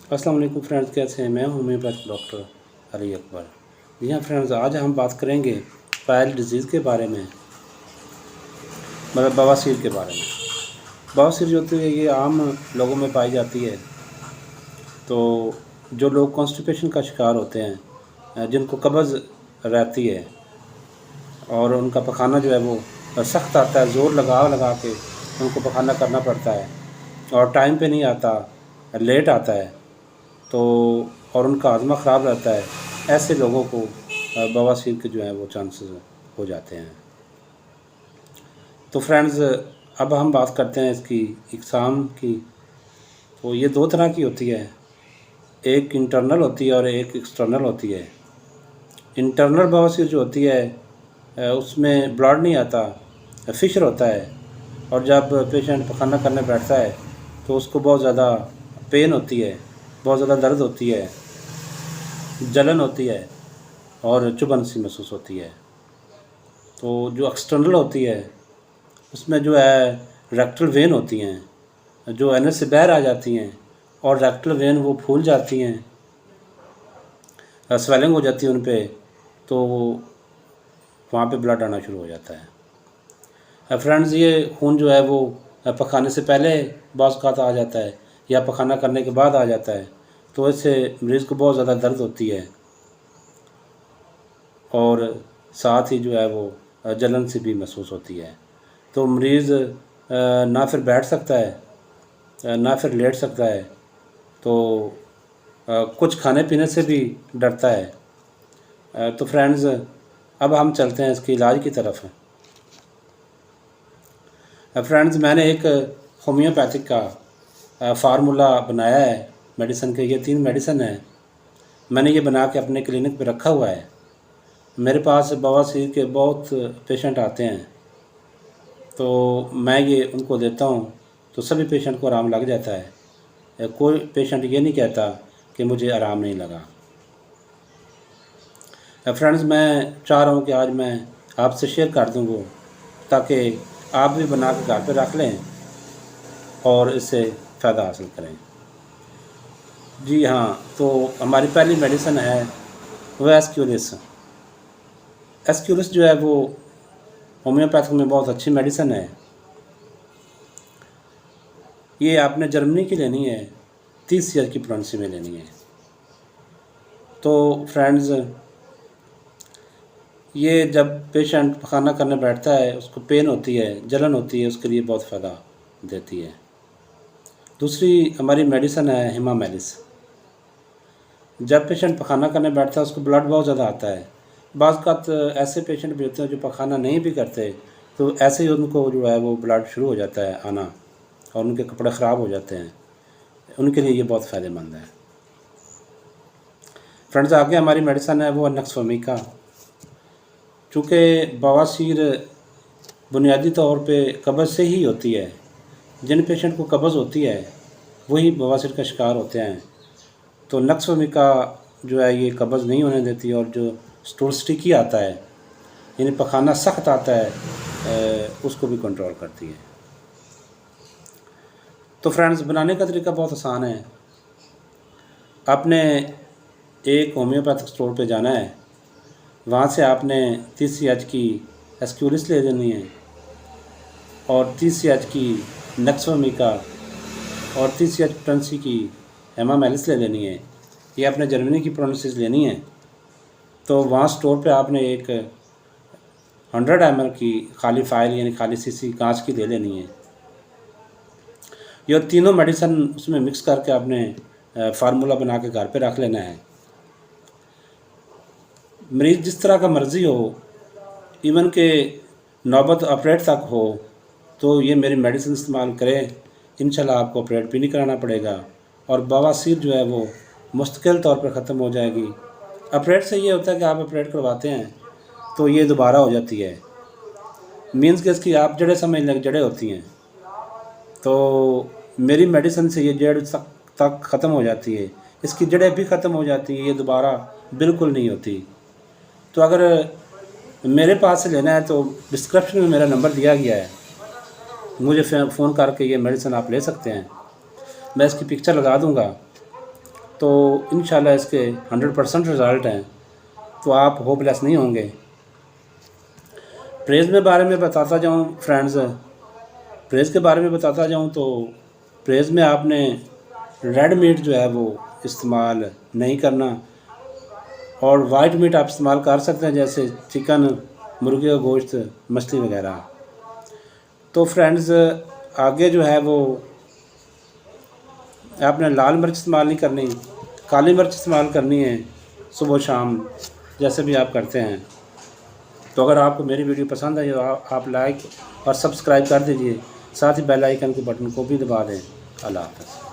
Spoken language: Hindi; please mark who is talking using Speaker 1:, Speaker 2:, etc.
Speaker 1: अस्सलाम वालेकुम फ्रेंड्स, कैसे हैं? मैं हूं होम्योपैथ डॉक्टर अली अकबर। जी हाँ फ्रेंड्स, आज हम बात करेंगे पाइल डिजीज़ के बारे में, मतलब बवासीर के बारे में। बवासीर जो होती है ये आम लोगों में पाई जाती है। तो जो लोग कॉन्स्टिपेशन का शिकार होते हैं, जिनको कब्ज़ रहती है और उनका पखाना जो है वो सख्त आता है, ज़ोर लगा लगा के उनको पखाना करना पड़ता है और टाइम पे नहीं आता, लेट आता है, तो और उनका हाजमा ख़राब रहता है, ऐसे लोगों को बवासीर के जो है वो चांसेस हो जाते हैं। तो फ्रेंड्स, अब हम बात करते हैं इसकी इकसाम की। तो ये दो तरह की होती है, एक इंटरनल होती है और एक एक्सटर्नल होती है। इंटरनल बवासीर जो होती है उसमें ब्लड नहीं आता, फिशर होता है, और जब पेशेंट पखाना करने बैठता है तो उसको बहुत ज़्यादा पेन होती है, बहुत ज़्यादा दर्द होती है, जलन होती है और चुभन सी महसूस होती है। तो जो एक्सटर्नल होती है उसमें जो है रेक्टल वेन होती हैं जो एनस से बाहर आ जाती हैं और रेक्टल वेन वो फूल जाती हैं, स्वेलिंग हो जाती है उन पे, तो वहाँ पे ब्लड आना शुरू हो जाता है। फ्रेंड्स, ये खून जो है वो पखाने से पहले बाज़ औक़ात आ जाता है या पखाना करने के बाद आ जाता है, तो इससे मरीज़ को बहुत ज़्यादा दर्द होती है और साथ ही जो है वो जलन सी भी महसूस होती है। तो मरीज़ ना फिर बैठ सकता है ना फिर लेट सकता है, तो कुछ खाने पीने से भी डरता है। तो फ्रेंड्स, अब हम चलते हैं इसके इलाज की तरफ। फ्रेंड्स, मैंने एक होम्योपैथिक का फार्मूला बनाया है मेडिसिन के। ये 3 मेडिसिन है, मैंने ये बना के अपने क्लिनिक पे रखा हुआ है। मेरे पास बवासीर के बहुत पेशेंट आते हैं, तो मैं ये उनको देता हूँ, तो सभी पेशेंट को आराम लग जाता है। कोई पेशेंट ये नहीं कहता कि मुझे आराम नहीं लगा। फ्रेंड्स, मैं चाह रहा हूँ कि आज मैं आपसे शेयर कर दूँगा ताकि आप भी बना के घर पे रख लें और इससे फ़ायदा हासिल करें। जी हाँ, तो हमारी पहली मेडिसिन है वो एस्क्यूरिस। एस्क्यूरिस जो है वो होम्योपैथिक में बहुत अच्छी मेडिसिन है। ये आपने जर्मनी की लेनी है, 30 सीएच की पोटेंसी में लेनी है। तो फ्रेंड्स, ये जब पेशेंट पखाना करने बैठता है उसको पेन होती है, जलन होती है, उसके लिए बहुत फ़ायदा देती है। दूसरी हमारी मेडिसिन है हिमामेलिस। जब पेशेंट पखाना करने बैठता है उसको ब्लड बहुत ज़्यादा आता है। बाज़ औक़ात ऐसे पेशेंट भी होते हैं जो पखाना नहीं भी करते, तो ऐसे ही उनको जो है वो ब्लड शुरू हो जाता है आना और उनके कपड़े ख़राब हो जाते हैं। उनके लिए ये बहुत फ़ायदेमंद है। फ्रेंड्स, आगे हमारी मेडिसिन है वो नक्सवमिका। चूँकि बवासीर बुनियादी तौर पे कब्ज़ से ही होती है, जिन पेशेंट को कब्ज़ होती है वही बवासीर का शिकार होते हैं। तो नक्सवमिका जो है ये कब्ज़ नहीं होने देती और जो स्टूल स्टिकी आता है, यानी पखाना सख्त आता है, उसको भी कंट्रोल करती है। तो फ्रेंड्स, बनाने का तरीका बहुत आसान है। आपने एक होम्योपैथिक स्टोर पे जाना है, वहाँ से आपने 30 सीएच की एस्क्यूरिस ले लेनी है और 30 सीएच की नक्सवमिका और 30 सीएच पोटेंसी की हिमामेलिस ले लेनी है। ये आपने जर्मनी की पोटेंसीज लेनी है। तो वहाँ स्टोर पे आपने एक 100 ml की खाली फाइल यानी खाली शीशी कांच की ले लेनी है। ये तीनों मेडिसिन उसमें मिक्स करके आपने फार्मूला बना के घर पे रख लेना है। मरीज़ जिस तरह का मर्ज़ी हो, इवन के नौबत ऑपरेट तक हो, तो ये मेरी मेडिसिन इस्तेमाल करें, इंशाल्लाह आपको ऑपरेट भी नहीं कराना पड़ेगा और बवासीर जो है वो मुस्तकिल तौर पर ख़त्म हो जाएगी। ऑपरेट से ये होता है कि आप ऑपरेट करवाते हैं तो ये दोबारा हो जाती है, मीन्स कि इसकी आप जड़ें समझ लें, जड़ें होती हैं। तो मेरी मेडिसिन से ये जड़ तक ख़त्म हो जाती है, इसकी जड़ें भी ख़त्म हो जाती हैं, ये दोबारा बिल्कुल नहीं होती। तो अगर मेरे पास से लेना है तो डिस्क्रिप्शन में मेरा नंबर दिया गया है, मुझे फ़ोन करके ये मेडिसिन आप ले सकते हैं। मैं इसकी पिक्चर लगा दूंगा तो इंशाल्लाह इसके 100% रिज़ल्ट हैं, तो आप होपलेस नहीं होंगे। प्रेज़ में बारे में बताता जाऊँ फ्रेंड्स, प्रेज़ के बारे में बताता जाऊँ तो प्रेज़ में आपने रेड मीट जो है वो इस्तेमाल नहीं करना, और वाइट मीट आप इस्तेमाल कर सकते हैं, जैसे चिकन, मुर्गे का गोश्त, मछली वगैरह। तो फ्रेंड्स आगे जो है वो आपने लाल मिर्च इस्तेमाल नहीं करनी, काली मिर्च इस्तेमाल करनी है सुबह शाम, जैसे भी आप करते हैं। तो अगर आपको मेरी वीडियो पसंद आई तो आप लाइक और सब्सक्राइब कर दीजिए, साथ ही बेल आइकन के बटन को भी दबा दें। अल्लाह हाफ़िज़।